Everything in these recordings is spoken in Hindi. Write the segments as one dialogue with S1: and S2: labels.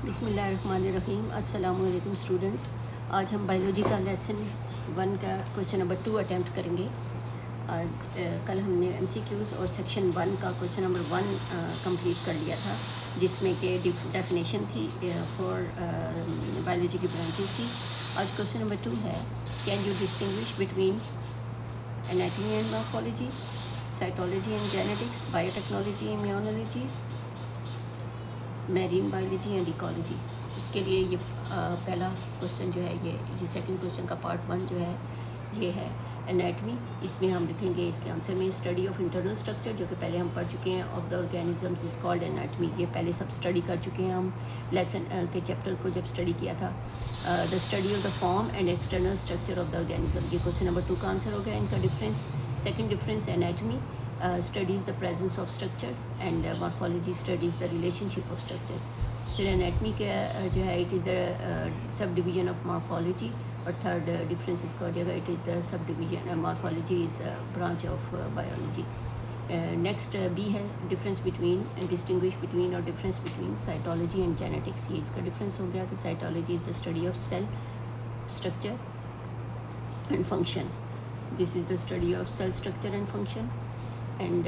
S1: बिस्मिल्लाहिर्रहमानिर्रहीम। अस्सलाम वालेकुम स्टूडेंट्स। आज हम बायोलॉजी का लेसन 1 का क्वेश्चन नंबर 2 अटैम्प्ट करेंगे। कल हमने एमसीक्यूज़ और सेक्शन 1 का क्वेश्चन नंबर 1 कंप्लीट कर लिया था, जिसमें कि डेफिनेशन थी फॉर बायोलॉजी की ब्रांचेस की। आज क्वेश्चन नंबर 2 है, can you distinguish between anatomy and morphology, cytology and genetics, biotechnology, immunology, marine biology and ecology. उसके लिए ये पहला क्वेश्चन जो है, ये सेकंड क्वेश्चन का पार्ट 1 जो है ये है एनाटमी। इसमें हम लिखेंगे इसके आंसर में स्टडी ऑफ इंटरनल स्ट्रक्चर, जो कि पहले हम पढ़ चुके हैं, of the organisms is called anatomy. ये पहले सब स्टडी कर चुके हैं हम लेसन के चैप्टर को जब स्टडी किया था। The study of the form and external structure of the organism, ये क्वेश्चन नंबर 2 का आंसर हो गया। इनका difference, second difference anatomy studies the presence of structures and morphology studies the relationship of structures। फिर एनाटमी के जो है it is the subdivision of morphology, और थर्ड डिफरेंस इसका हो जाएगा it is the subdivision morphology is the branch of biology. Next B है difference between and distinguish between और difference between cytology and genetics. ये इसका डिफरेंस हो गया कि cytology is the study of cell structure and function. This is the study of cell structure and function. And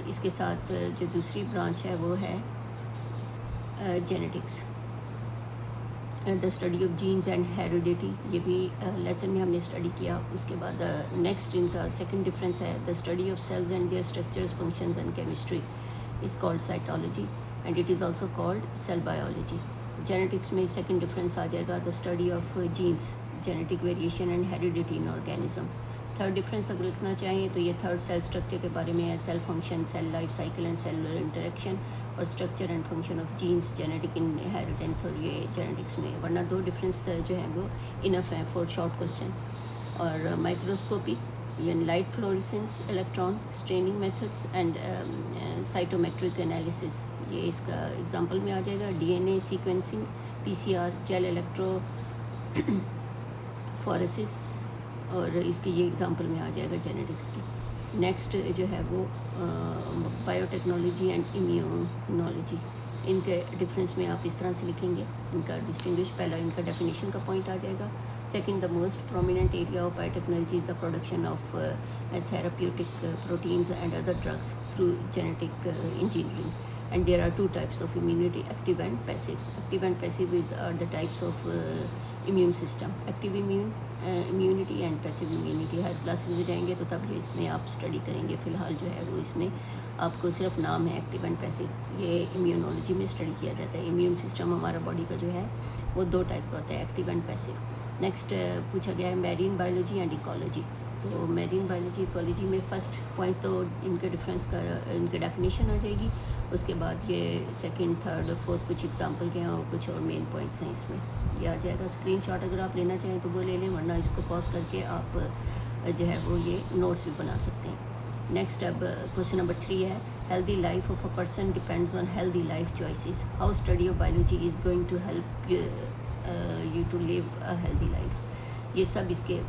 S1: इसके साथ जो दूसरी ब्रांच है वो है genetics, the study of genes and heredity. ये भी लेसन में हमने स्टडी किया। उसके बाद नेक्स्ट इनका सेकंड डिफरेंस है the study of cells and their structures, functions and chemistry is called cytology and it is also called cell biology. Genetics में सेकंड डिफरेंस आ जाएगा the study of genes, genetic variation and heredity in organism. Third difference अगर लिखना चाहिए तो ये थर्ड सेल स्ट्रक्चर के बारे में है, cell function, cell life cycle and cellular interaction, और structure and function of genes, genetic inheritance, और ये जेनेटिक्स में। वरना दो डिफरेंस जो है वो इनफ है फॉर शॉर्ट क्वेश्चन। और माइक्रोस्कोपी यानी light fluorescence, electron staining methods and cytometric analysis, ये इसका एग्जांपल में आ जाएगा। DNA sequencing, PCR, gel electrophoresis, और इसके ये एग्जांपल में आ जाएगा जेनेटिक्स की। नेक्स्ट जो है वो बायोटेक्नोलॉजी एंड इम्यूनोलॉजी। इनके डिफरेंस में आप इस तरह से लिखेंगे, इनका डिस्टिंग्विश, पहला इनका डेफिनेशन का पॉइंट आ जाएगा। Second, the most prominent area of biotechnology is the production of therapeutic proteins and other drugs through genetic engineering. And there are two types of immunity, active and passive. Active and passive are the types of immune system. Active immunity and passive immunity हर क्लासेस में जाएंगे तो तब ये इसमें आप स्टडी करेंगे। फ़िलहाल जो है वो इसमें आपको सिर्फ नाम है एक्टिव एंड पैसिव, ये इम्यूनोलॉजी में स्टडी किया जाता है। इम्यून सिस्टम हमारा बॉडी का जो है वो दो टाइप का होता है, एक्टिव एंड पैसिव। नेक्स्ट पूछा गया है मैरीन बायोलॉजी एंड इकोलॉजी। तो मैरीन बायोलॉजी इकोलॉजी में फ़र्स्ट पॉइंट तो इनके डिफरेंस का, इनके डेफिनेशन आ जाएगी। उसके बाद ये सेकंड, थर्ड और फोर्थ कुछ एग्जांपल के हैं और कुछ और मेन पॉइंट्स हैं इसमें, ये आ जाएगा। स्क्रीनशॉट अगर आप लेना चाहें तो वो ले लें, वरना इसको पॉज करके आप जो है वो ये नोट्स भी बना सकते हैं। नेक्स्ट अब क्वेश्चन नंबर 3 है, healthy life of a person depends on healthy life choices, how study of biology is going to help you to live a healthy life. ये सब इसके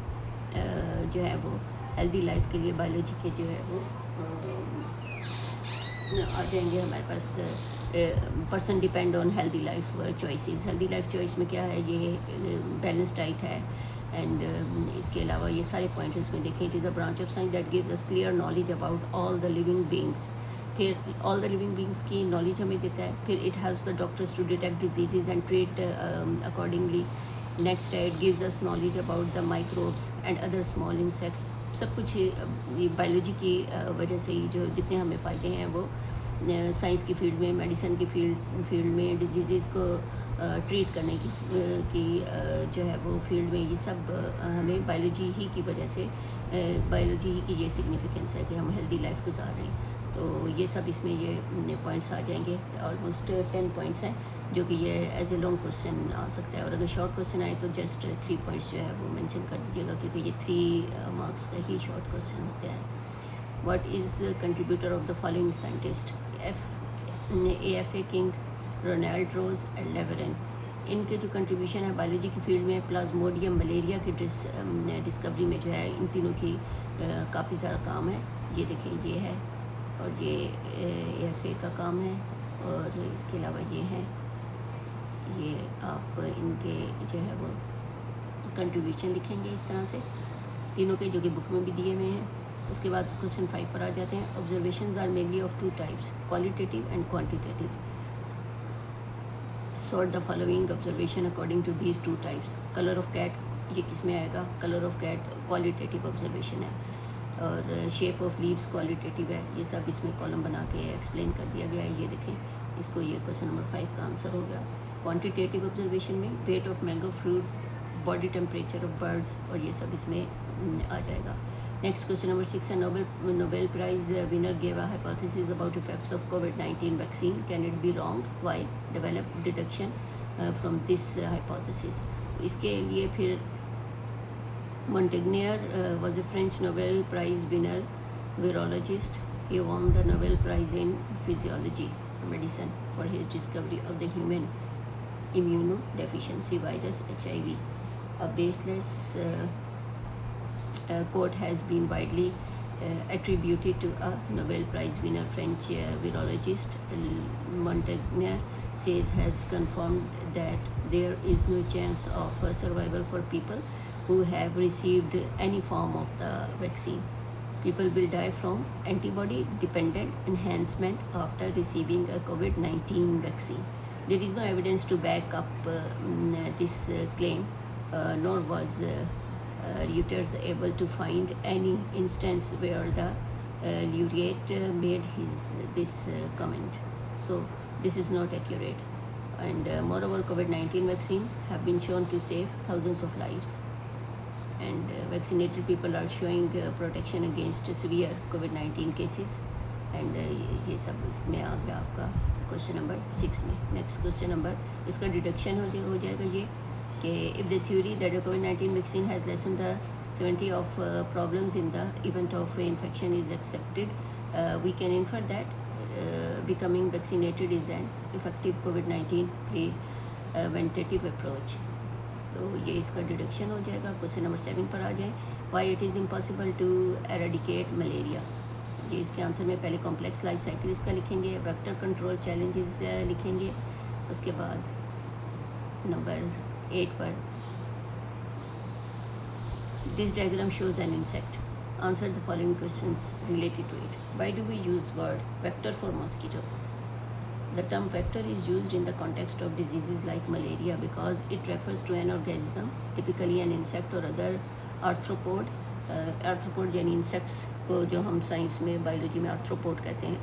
S1: जो है वो हेल्दी लाइफ के लिए बायोलॉजी के जो है वो आ जाएंगे हमारे पास। Person depend on healthy life choices. Healthy life choice में क्या है, ये बैलेंस डाइट है। एंड इसके अलावा ये सारे पॉइंट्स इसमें देखें, it is a branch of science that gives us clear knowledge about all the living beings. फिर ऑल द लिविंग बींग्स की नॉलेज हमें देता है। फिर it helps the doctors to detect disease and treat accordingly. Next है, it gives us knowledge about the microbes and other small insects. सब कुछ ये बायोलॉजी की वजह से ही जो जितने हमें फ़ायदे हैं वो साइंस की फील्ड में, मेडिसिन की फील्ड में, डिजीज़ को ट्रीट करने की जो है वो फील्ड में, ये सब हमें बायोलॉजी ही की वजह से, बायोलॉजी ही की ये सिग्निफिकेंस है कि हम हेल्दी लाइफ गुजार रहे हैं। तो ये सब इसमें ये पॉइंट्स आ जाएंगे। ऑलमोस्ट 10 पॉइंट्स हैं जो कि ये एज ए लॉन्ग क्वेश्चन आ सकता है, और अगर शॉर्ट क्वेश्चन आए तो जस्ट 3 पॉइंट्स जो है वो मेंशन कर दीजिएगा, क्योंकि ये 3 मार्क्स का ही शॉर्ट क्वेश्चन होता है। What is contributor of the following scientist, AFA King, Ronald Ross and Laveran. इनके जो कंट्रीब्यूशन है बायोलॉजी की फील्ड में, प्लाज्मोडियम मलेरिया की डिस्कवरी में जो है, इन तीनों की काफ़ी सारा काम है। ये देखें, ये है, और ये AFA का काम है, और इसके अलावा ये है ये आप इनके जो है वो कंट्रीब्यूशन लिखेंगे इस तरह से, तीनों के जो कि बुक में भी दिए हुए हैं। उसके बाद क्वेश्चन 5 पर आ जाते हैं। Observations are mainly of two types, qualitative and quantitative. Sort the following observation according to these two types. Colour of cat, ये किस में आएगा? Colour of cat qualitative observation है, और शेप ऑफ लीव्स क्वालिटेटिव है। ये सब इसमें कॉलम बना के एक्सप्लेन कर दिया गया है, ये देखें इसको। ये क्वेश्चन नंबर 5 का आंसर हो गया। क्वांटिटेटिव ऑब्जर्वेशन में weight of mango fruits, body temperature of birds, और ये सब इसमें आ जाएगा। नेक्स्ट क्वेश्चन नंबर 6 है। Nobel prize winner gave a hypothesis about effects of कोविड-19 vaccine, can it be wrong, why, develop deduction from this hypothesis. इसके लिए फिर Montagnier was a French Nobel Prize winner virologist. He won the Nobel Prize in Physiology or Medicine for his discovery of the human immunodeficiency virus HIV. A baseless quote has been widely attributed to a Nobel Prize winner, French virologist. Montagnier says has confirmed that there is no chance of survival for people who have received any form of the vaccine. People will die from antibody dependent enhancement after receiving a COVID-19 vaccine. There is no evidence to back up this claim, nor was Reuters able to find any instance where the laureate made this comment. So this is not accurate. And moreover, COVID-19 vaccine have been shown to save thousands of lives. And vaccinated people are showing protection against severe COVID-19 cases. And ये सब इसमें आ गया आपका क्वेश्चन नंबर 6 में। नेक्स्ट क्वेश्चन नंबर, इसका डिडक्शन हो जाएगा ये कि if the theory that the COVID-19 vaccine has lesson the 70 of problems in the event of infection is accepted, we can infer that becoming vaccinated is an effective COVID-19 preventative approach. तो ये इसका डिडक्शन हो जाएगा। क्वेश्चन नंबर 7 पर आ जाए। Why it is impossible to eradicate malaria. ये इसके आंसर में पहले कॉम्प्लेक्स लाइफ साइकिल इसका लिखेंगे, वेक्टर कंट्रोल चैलेंजेस लिखेंगे। उसके बाद नंबर 8 पर this diagram shows an insect, answer the following questions related to it. Why do we use word vector for mosquito? The term vector is used in the context of diseases like malaria because it refers to an organism, typically an insect or other arthropod. Arthropod यानी insects को जो हम साइंस में बायोलॉजी में arthropod कहते हैं,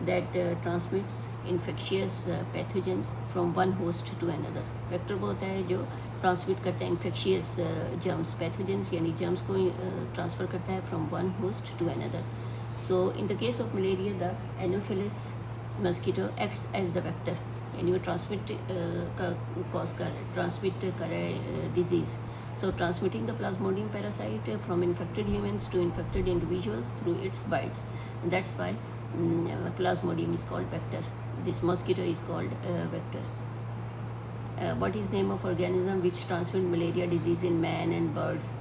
S1: that transmits infectious pathogens from one host to another. Vector वो होता है जो ट्रांसमिट करता है infectious germs, pathogens यानी germs को ट्रांसफ़र करता है from one host to another. So in the case of malaria, the Anopheles mosquito acts as the vector, यानी वो ट्रांसमिट करे disease. So transmitting the plasmodium parasite from infected humans to infected individuals through its bites. And that's why plasmodium is called vector. This mosquito is called vector. What is name of organism which transmit malaria disease in man and birds?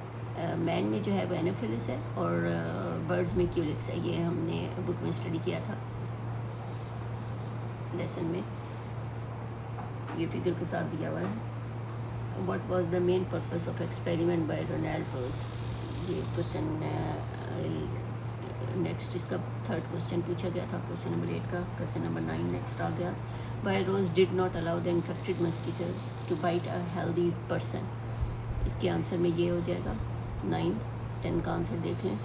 S1: Man में जो है वो एनोफिलिस है और बर्ड्स में क्यूलिक्स है। ये हमने बुक में स्टडी किया था लेसन में, ये फिगर के साथ दिया हुआ है। What was the main purpose of experiment by Ronald Ross? ये क्वेश्चन नेक्स्ट इसका थर्ड क्वेश्चन पूछा गया था क्वेश्चन नंबर 8 का। क्वेश्चन नंबर 9 नेक्स्ट आ गया। By Ross did not allow the infected mosquitoes to bite a healthy person. इसके आंसर में ये हो जाएगा 9, 10 का आंसर देख लें।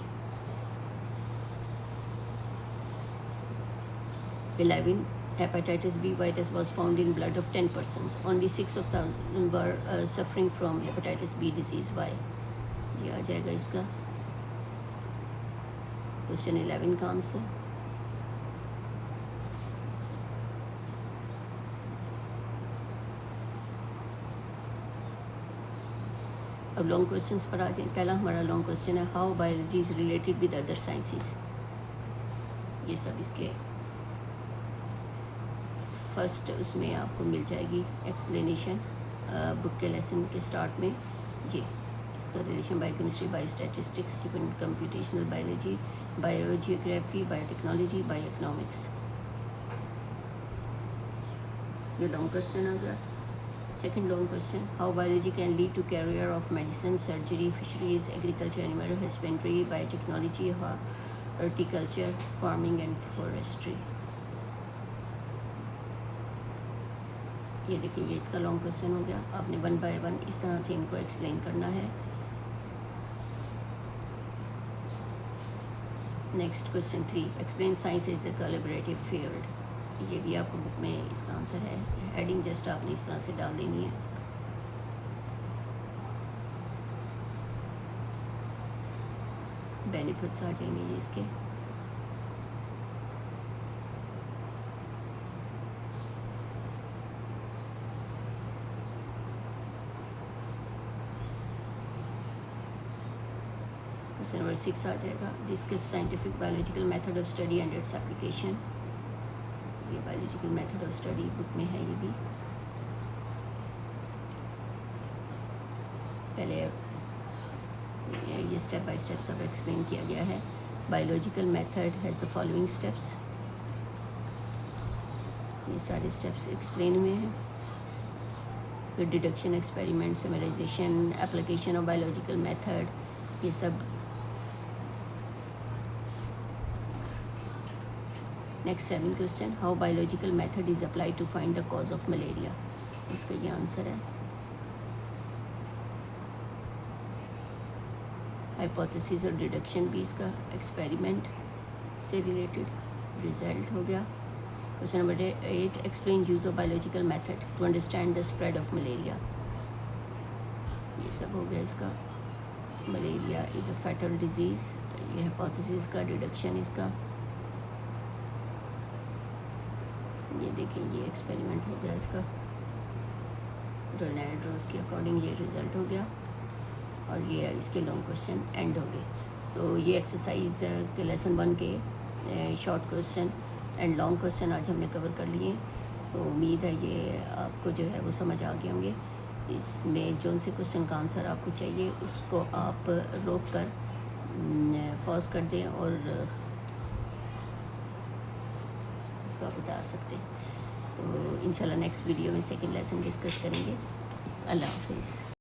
S1: 11 hepatitis B virus was found in blood of 10 persons. Only 6 of them were suffering from hepatitis B disease. Why? ये आ जाएगा इसका क्वेश्चन 11 का आंसर। अब लॉन्ग क्वेश्चंस पर आ जाए। पहला हमारा लॉन्ग क्वेश्चन है, how biology is related with other sciences. ये सब इसके फर्स्ट उसमें आपको मिल जाएगी एक्सप्लेनेशन बुक के लेसन के स्टार्ट में। ये इसका relation biochemistry, biostatistics, computational biology, biogeography, biotechnology, bioeconomics. ये लॉन्ग क्वेश्चन आ गया। Second long question: How biology can lead to career of medicine, surgery, fisheries, agriculture, animal husbandry, biotechnology, horticulture, farming and forestry. ये देखिए, ये इसका लॉन्ग क्वेश्चन हो गया. आपने 1 by 1 इस तरह से इनको एक्सप्लेन करना है. Next question 3: explain science is a collaborative field. ये भी आपको बुक में इसका आंसर है. हेडिंग जस्ट आपने इस तरह से डाल देनी है. बेनिफिट्स आ जाएंगे ये इसके. क्वेश्चन नंबर 6 आ जाएगा. Discuss scientific biological method of study and its application. ये biological method of study book में है. ये भी पहले ये स्टेप बाय स्टेप सब एक्सप्लेन किया गया है. Biological method has the following steps. ये सारे स्टेप्स एक्सप्लेन हुए हैं. फिर deduction, experiment, summarization, application of biological method, ये सब. Next 7 question: how biological method is applied to find the cause of malaria. इसका ये आंसर है. हाइपोथेसिस और डिडक्शन भी इसका एक्सपेरिमेंट से रिलेटेड रिजल्ट हो गया. Question number 8: explain use of biological method to understand the spread of malaria. ये सब हो गया इसका. Malaria is a fatal disease. ये हाइपोथेसिस का, डिडक्शन इसका. ये देखिए, ये एक्सपेरिमेंट हो गया इसका. रोनाल्ड रोज के अकॉर्डिंग ये रिज़ल्ट हो गया. और ये इसके लॉन्ग क्वेश्चन एंड हो गए. तो ये एक्सरसाइज के लेसन 1 के short question and long question आज हमने कवर कर लिए. तो उम्मीद है ये आपको जो है वो समझ आ गए होंगे. इसमें जो से क्वेश्चन का आंसर आपको चाहिए उसको आप रोक कर पॉज कर दें और इसको आप उतार सकते हैं. तो इंशाल्लाह नेक्स्ट वीडियो में सेकंड लेसन डिस्कस करेंगे. अल्लाह हाफिज़.